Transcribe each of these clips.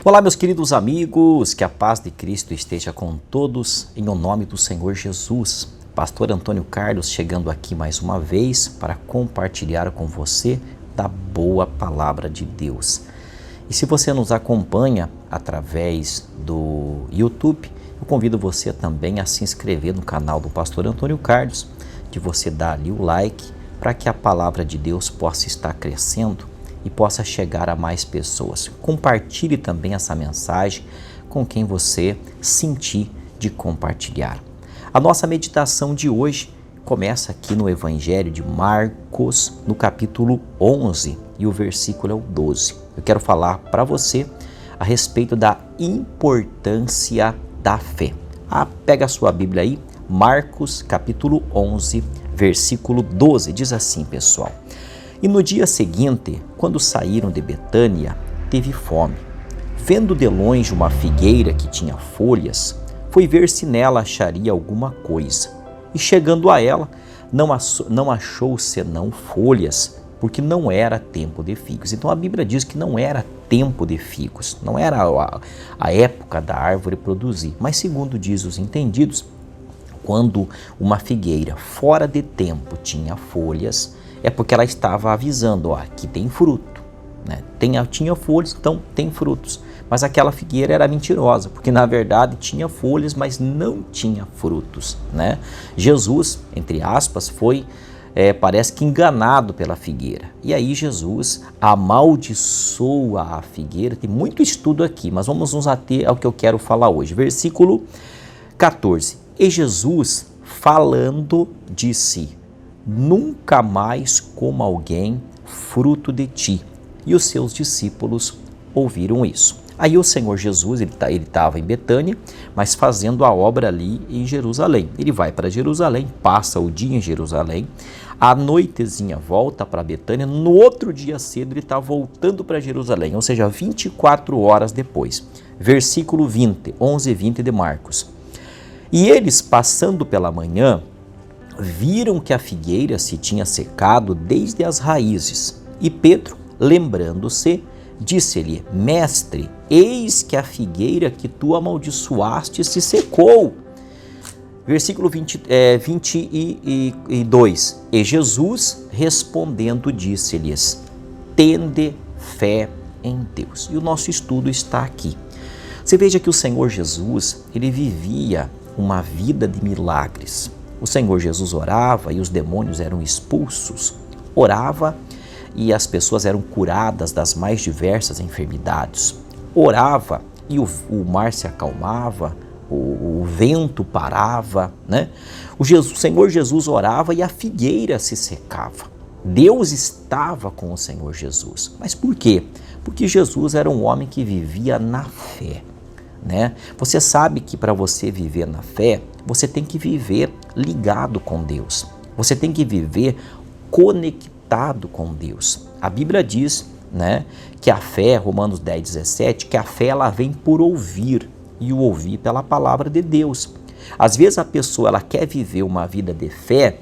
Olá, meus queridos amigos, que a paz de Cristo esteja com todos, em o nome do Senhor Jesus. Pastor Antônio Carlos chegando aqui mais uma vez para compartilhar com você da boa palavra de Deus. E se você nos acompanha através do YouTube, eu convido você também a se inscrever no canal do Pastor Antônio Carlos, de você dar ali o like, para que a palavra de Deus possa estar crescendo e possa chegar a mais pessoas. Compartilhe também essa mensagem com quem você sentir de compartilhar. A nossa meditação de hoje começa aqui no Evangelho de Marcos, no capítulo 11, e o versículo é o 12. Eu quero falar para você a respeito da importância da fé. Pega a sua Bíblia aí, Marcos, capítulo 11, versículo 12. Diz assim, pessoal: E no dia seguinte, quando saíram de Betânia, teve fome. Vendo de longe uma figueira que tinha folhas, foi ver se nela acharia alguma coisa. E chegando a ela, não achou senão folhas, porque não era tempo de figos. Então a Bíblia diz que não era tempo de figos, não era a época da árvore produzir. Mas segundo diz os entendidos, quando uma figueira fora de tempo tinha folhas, é porque ela estava avisando, aqui tem fruto, né? Tinha folhas, então tem frutos. Mas aquela figueira era mentirosa, porque na verdade tinha folhas, mas não tinha frutos, né? Jesus, entre aspas, foi, parece que enganado pela figueira. E aí Jesus amaldiçoa a figueira. Tem muito estudo aqui, mas vamos nos ater ao que eu quero falar hoje. Versículo 14. E Jesus, falando, disse: Nunca mais coma alguém fruto de ti. E os seus discípulos ouviram isso. Aí o Senhor Jesus, ele estava em Betânia, mas fazendo a obra ali em Jerusalém. Ele vai para Jerusalém, passa o dia em Jerusalém, à noitezinha volta para Betânia, no outro dia cedo ele está voltando para Jerusalém, ou seja, 24 horas depois. Versículo 20, 11 e 20 de Marcos. E eles, passando pela manhã, viram que a figueira se tinha secado desde as raízes. E Pedro, lembrando-se, disse-lhe: Mestre, eis que a figueira que tu amaldiçoaste se secou. Versículo 22. E Jesus, respondendo, disse-lhes: Tende fé em Deus. E o nosso estudo está aqui. Você veja que o Senhor Jesus, ele vivia uma vida de milagres. O Senhor Jesus orava e os demônios eram expulsos. Orava e as pessoas eram curadas das mais diversas enfermidades. Orava e o mar se acalmava, o vento parava, né? O Senhor Jesus orava e a figueira se secava. Deus estava com o Senhor Jesus. Mas por quê? Porque Jesus era um homem que vivia na fé, né? Você sabe que para você viver na fé, você tem que viver ligado com Deus. Você tem que viver conectado com Deus. A Bíblia diz, né, que a fé, Romanos 10, 17, que a fé ela vem por ouvir e o ouvir pela palavra de Deus. Às vezes a pessoa ela quer viver uma vida de fé,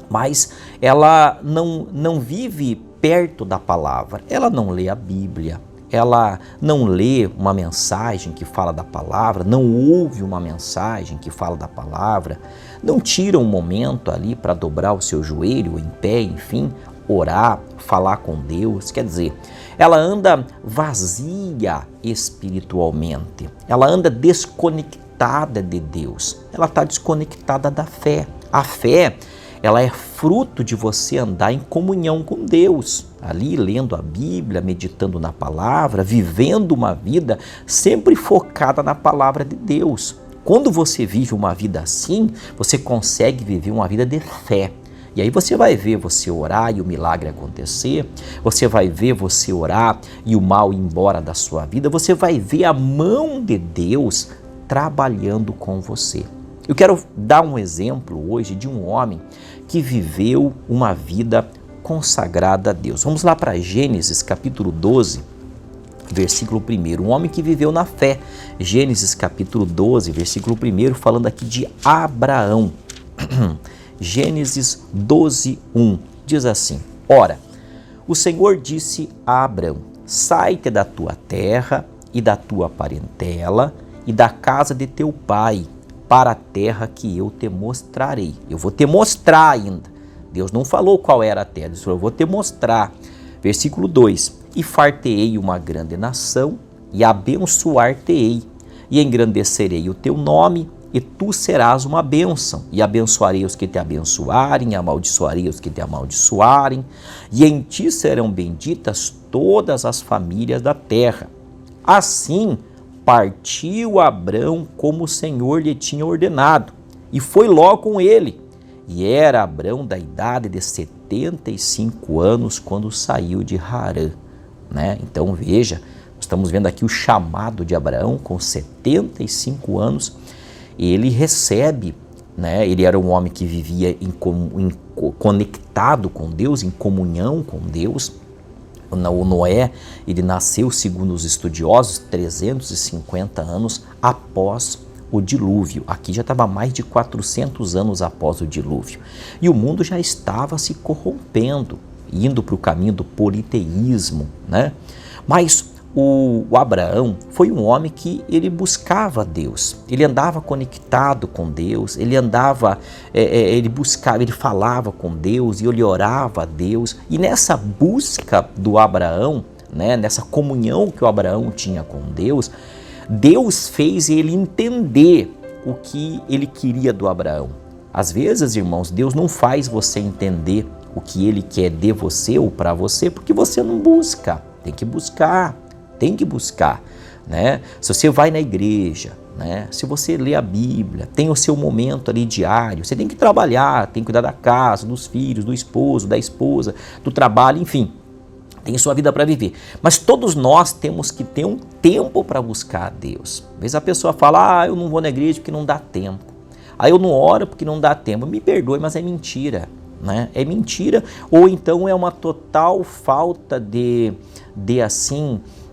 mas ela não vive perto da palavra. Ela não lê a Bíblia. Ela não lê uma mensagem que fala da palavra, não ouve uma mensagem que fala da palavra, não tira um momento ali para dobrar o seu joelho em pé, enfim, orar, falar com Deus. Quer dizer, ela anda vazia espiritualmente, ela anda desconectada de Deus, ela está desconectada da fé. A fé, ela é fruto de você andar em comunhão com Deus, ali lendo a Bíblia, meditando na palavra, vivendo uma vida sempre focada na palavra de Deus. Quando você vive uma vida assim, você consegue viver uma vida de fé. E aí você vai ver você orar e o milagre acontecer, você vai ver você orar e o mal ir embora da sua vida, você vai ver a mão de Deus trabalhando com você. Eu quero dar um exemplo hoje de um homem que viveu uma vida consagrada a Deus. Vamos lá para Gênesis capítulo 12, versículo 1. Um homem que viveu na fé. Gênesis capítulo 12, versículo 1, falando aqui de Abraão. Gênesis 12, 1, diz assim: Ora, o Senhor disse a Abraão: Sai-te da tua terra e da tua parentela e da casa de teu pai, para a terra que eu te mostrarei. Eu vou te mostrar ainda. Deus não falou qual era a terra, Deus falou, eu vou te mostrar. Versículo 2, e far-te-ei uma grande nação, e abençoar-te-ei, e engrandecerei o teu nome, e tu serás uma bênção, e abençoarei os que te abençoarem, e amaldiçoarei os que te amaldiçoarem, e em ti serão benditas todas as famílias da terra. Assim partiu Abrão como o Senhor lhe tinha ordenado, e foi Ló com ele. E era Abrão da idade de 75 anos quando saiu de Harã. Então veja, estamos vendo aqui o chamado de Abraão com 75 anos. Ele recebe, ele era um homem que vivia conectado com Deus, em comunhão com Deus. O Noé, ele nasceu, segundo os estudiosos, 350 anos após o dilúvio. Aqui já estava mais de 400 anos após o dilúvio. E o mundo já estava se corrompendo, indo para o caminho do politeísmo, Mas o Abraão foi um homem que ele buscava Deus, ele andava conectado com Deus, ele falava com Deus e ele orava a Deus. E nessa busca do Abraão, nessa comunhão que o Abraão tinha com Deus, Deus fez ele entender o que ele queria do Abraão. Às vezes, irmãos, Deus não faz você entender o que ele quer de você ou para você, porque você não busca. Tem que buscar. Se você vai na igreja, se você lê a Bíblia, tem o seu momento ali diário, você tem que trabalhar, tem que cuidar da casa, dos filhos, do esposo, da esposa, do trabalho, enfim. Tem sua vida para viver. Mas todos nós temos que ter um tempo para buscar a Deus. Às vezes a pessoa fala, eu não vou na igreja porque não dá tempo. Eu não oro porque não dá tempo. Me perdoe, mas é mentira. É mentira. Ou então é uma total falta de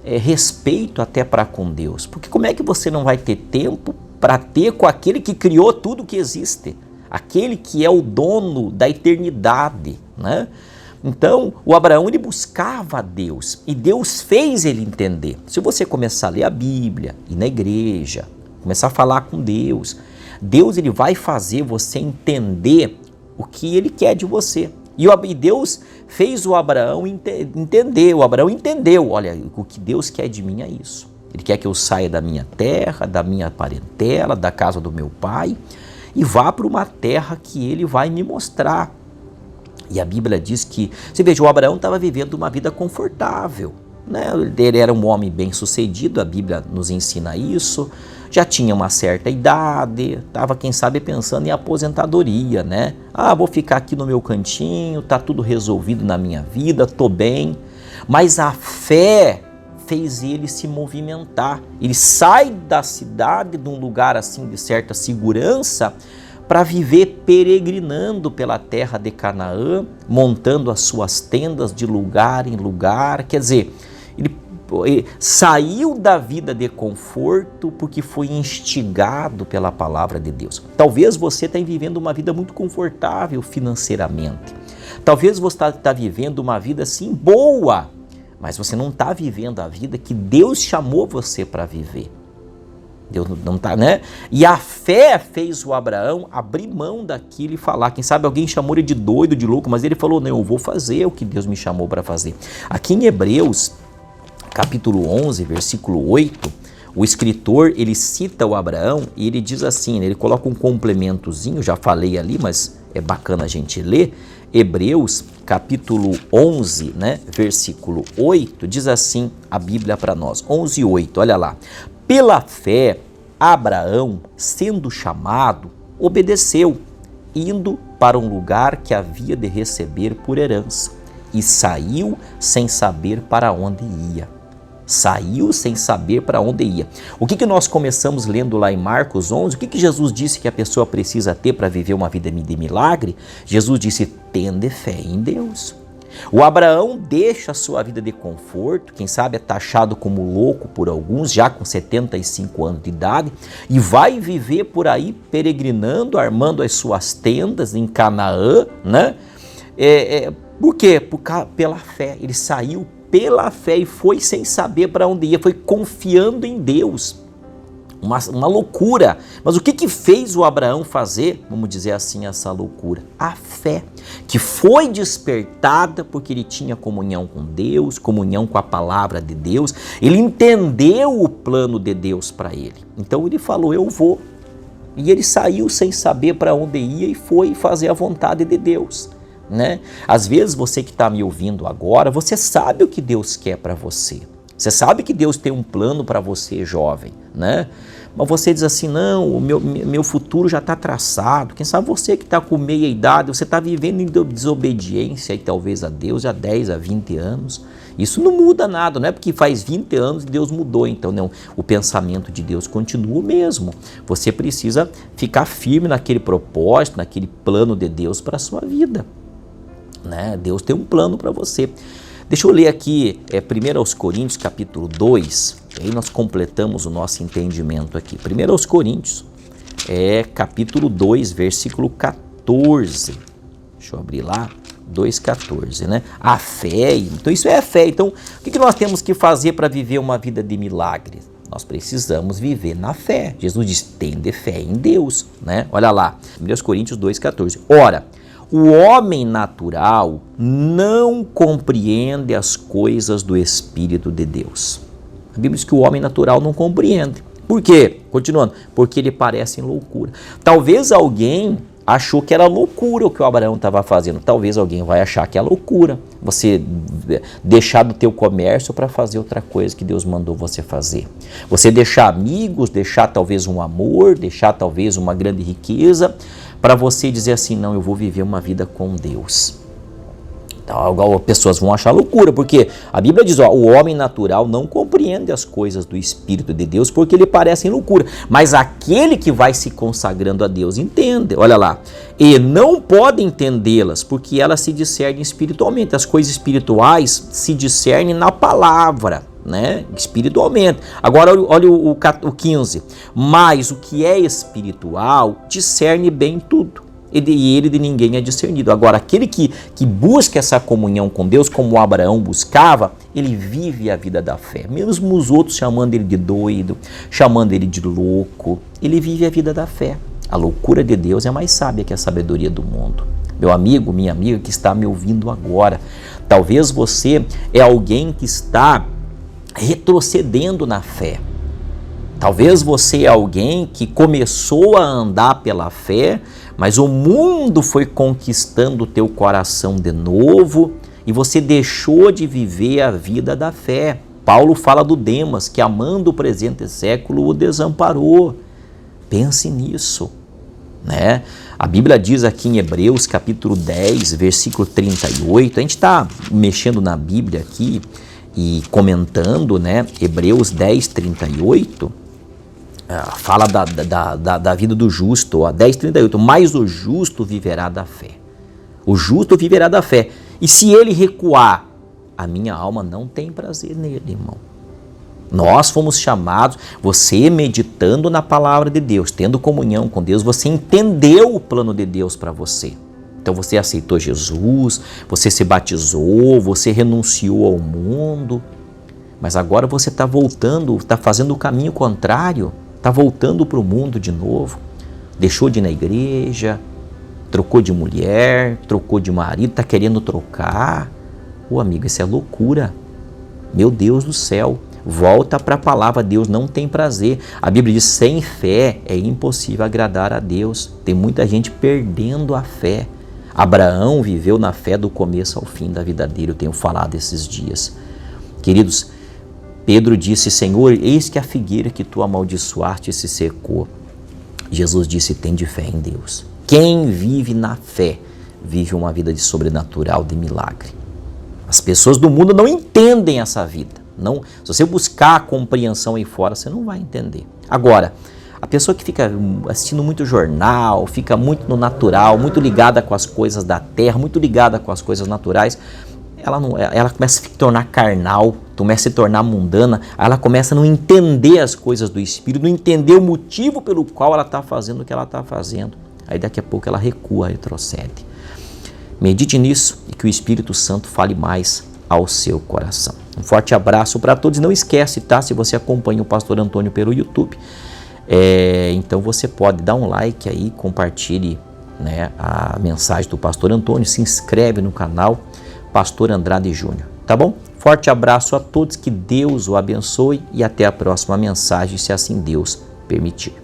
respeito até para com Deus. Porque como é que você não vai ter tempo para ter com aquele que criou tudo que existe? Aquele que é o dono da eternidade, Então, o Abraão, ele buscava a Deus e Deus fez ele entender. Se você começar a ler a Bíblia, ir na igreja, começar a falar com Deus, Deus ele vai fazer você entender o que ele quer de você. E Deus fez o Abraão entender. O Abraão entendeu, olha, o que Deus quer de mim é isso. Ele quer que eu saia da minha terra, da minha parentela, da casa do meu pai e vá para uma terra que ele vai me mostrar. E a Bíblia diz que, você veja, o Abraão estava vivendo uma vida confortável, Ele era um homem bem sucedido, a Bíblia nos ensina isso, já tinha uma certa idade, estava, quem sabe, pensando em aposentadoria, vou ficar aqui no meu cantinho, está tudo resolvido na minha vida, estou bem. Mas a fé fez ele se movimentar, ele sai da cidade, de um lugar assim de certa segurança, para viver peregrinando pela terra de Canaã, montando as suas tendas de lugar em lugar. Quer dizer, ele saiu da vida de conforto porque foi instigado pela palavra de Deus. Talvez você esteja vivendo uma vida muito confortável financeiramente. Talvez você está vivendo uma vida assim boa, mas você não está vivendo a vida que Deus chamou você para viver. Deus não está, E a fé fez o Abraão abrir mão daquilo e falar. Quem sabe alguém chamou ele de doido, de louco, mas ele falou, não, eu vou fazer o que Deus me chamou para fazer. Aqui em Hebreus, capítulo 11, versículo 8, o escritor, ele cita o Abraão e ele diz assim, ele coloca um complementozinho, já falei ali, mas é bacana a gente ler. Hebreus, capítulo 11, versículo 8, diz assim a Bíblia para nós, 11:8, olha lá. Pela fé, Abraão, sendo chamado, obedeceu, indo para um lugar que havia de receber por herança, e saiu sem saber para onde ia. Saiu sem saber para onde ia. O que nós começamos lendo lá em Marcos 11? O que Jesus disse que a pessoa precisa ter para viver uma vida de milagre? Jesus disse, tende fé em Deus. O Abraão deixa a sua vida de conforto, quem sabe é taxado como louco por alguns, já com 75 anos de idade, e vai viver por aí peregrinando, armando as suas tendas em Canaã, Por quê? Pela fé. Ele saiu pela fé e foi sem saber para onde ia, foi confiando em Deus. Uma loucura. Mas o que fez o Abraão fazer, vamos dizer assim, essa loucura? A fé, que foi despertada porque ele tinha comunhão com Deus, comunhão com a palavra de Deus, ele entendeu o plano de Deus para ele. Então ele falou, eu vou. E ele saiu sem saber para onde ia e foi fazer a vontade de Deus. Né? Às vezes você que está me ouvindo agora, você sabe o que Deus quer para você. Você sabe que Deus tem um plano para você, jovem, né? Mas você diz assim, não, o meu futuro já está traçado. Quem sabe você que está com meia idade, você está vivendo em desobediência, e talvez a Deus, há 10, há 20 anos. Isso não muda nada, não é porque faz 20 anos e Deus mudou. Então, não, o pensamento de Deus continua o mesmo. Você precisa ficar firme naquele propósito, naquele plano de Deus para a sua vida. Né? Deus tem um plano para você. Deixa eu ler aqui 1 Coríntios capítulo 2, aí nós completamos o nosso entendimento aqui. 1 Coríntios, capítulo 2, versículo 14. Deixa eu abrir lá, 2,14, né? A fé, então isso é a fé. Então, o que nós temos que fazer para viver uma vida de milagre? Nós precisamos viver na fé. Jesus diz, tende fé em Deus, né? Olha lá, 1 Coríntios 2,14. Ora, o homem natural não compreende as coisas do Espírito de Deus. A Bíblia diz que o homem natural não compreende. Por quê? Continuando, porque ele parece em loucura. Talvez alguém achou que era loucura o que o Abraão estava fazendo. Talvez alguém vai achar que é loucura você deixar do teu comércio para fazer outra coisa que Deus mandou você fazer. Você deixar amigos, deixar talvez um amor, deixar talvez uma grande riqueza, para você dizer assim, não, eu vou viver uma vida com Deus. Então, pessoas vão achar loucura, porque a Bíblia diz, o homem natural não compreende as coisas do Espírito de Deus, porque lhe parecem loucura. Mas aquele que vai se consagrando a Deus entende, olha lá, e não pode entendê-las, porque elas se discernem espiritualmente. As coisas espirituais se discernem na palavra, né? Espiritualmente. Agora olha o 15. Mas o que é espiritual discerne bem tudo. E ele de ninguém é discernido. Agora, aquele que busca essa comunhão com Deus, como Abraão buscava, ele vive a vida da fé. Mesmo os outros chamando ele de doido, chamando ele de louco, ele vive a vida da fé. A loucura de Deus é mais sábia que a sabedoria do mundo. Meu amigo, minha amiga que está me ouvindo agora, talvez você é alguém que está retrocedendo na fé. Talvez você é alguém que começou a andar pela fé, mas o mundo foi conquistando o teu coração de novo e você deixou de viver a vida da fé. Paulo fala do Demas, que amando o presente século o desamparou. Pense nisso, né? A Bíblia diz aqui em Hebreus capítulo 10, versículo 38, a gente está mexendo na Bíblia aqui e comentando, né? Hebreus 10, 38, fala da vida do justo, 10:38, mas o justo viverá da fé. O justo viverá da fé. E se ele recuar, a minha alma não tem prazer nele, irmão. Nós fomos chamados, você meditando na palavra de Deus, tendo comunhão com Deus, você entendeu o plano de Deus para você. Então você aceitou Jesus, você se batizou, você renunciou ao mundo, mas agora você está voltando, está fazendo o caminho contrário. Está voltando para o mundo de novo, deixou de ir na igreja, trocou de mulher, trocou de marido, está querendo trocar. Ô amigo, isso é loucura. Meu Deus do céu, volta para a palavra, Deus não tem prazer. A Bíblia diz, sem fé é impossível agradar a Deus. Tem muita gente perdendo a fé. Abraão viveu na fé do começo ao fim da vida dele, eu tenho falado esses dias. Queridos, Pedro disse, Senhor, eis que a figueira que tu amaldiçoaste se secou. Jesus disse, tende fé em Deus. Quem vive na fé, vive uma vida de sobrenatural, de milagre. As pessoas do mundo não entendem essa vida. Não, se você buscar a compreensão aí fora, você não vai entender. Agora, a pessoa que fica assistindo muito jornal, fica muito no natural, muito ligada com as coisas da terra, muito ligada com as coisas naturais, ela começa a se tornar carnal, começa a se tornar mundana, ela começa a não entender as coisas do Espírito, não entender o motivo pelo qual ela está fazendo o que ela está fazendo. Aí daqui a pouco ela recua, retrocede. Medite nisso e que o Espírito Santo fale mais ao seu coração. Um forte abraço para todos. Não esquece, tá? Se você acompanha o Pastor Antônio pelo YouTube, então você pode dar um like aí, compartilhe, né, a mensagem do Pastor Antônio, se inscreve no canal Pastor Andrade Júnior, tá bom? Forte abraço a todos, que Deus o abençoe e até a próxima mensagem, se assim Deus permitir.